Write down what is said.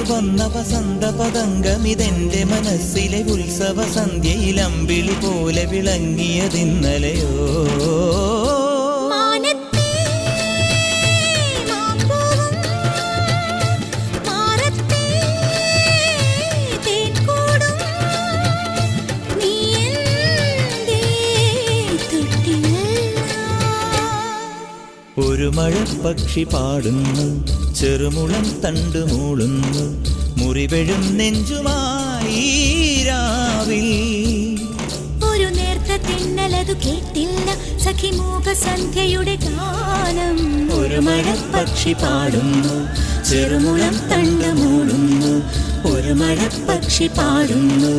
വന്ന വസന്ത പതംഗമിതെന്റെ മനസ്സിലെ ഉത്സവ സന്ധ്യയിൽ അമ്പിളി പോലെ വിളങ്ങിയതിന്നലെയോ. ഒരു മഴപ്പക്ഷി പാടുന്നു, ചെറുമുളം തണ്ടു മൂളുന്നു, മുറിവെഴും നെഞ്ചുമായി രാവിൽ. ഒരു നേർത്ത തിന്നലതു കേട്ടില്ല സഖി മൂകസന്ധ്യയുടെ ഗാനം. ഒരു മഴപ്പക്ഷി പാടുന്നു, ചെറുമുളം തണ്ടു മൂളുന്നു, ഒരു മഴപ്പക്ഷി പാടുന്നു.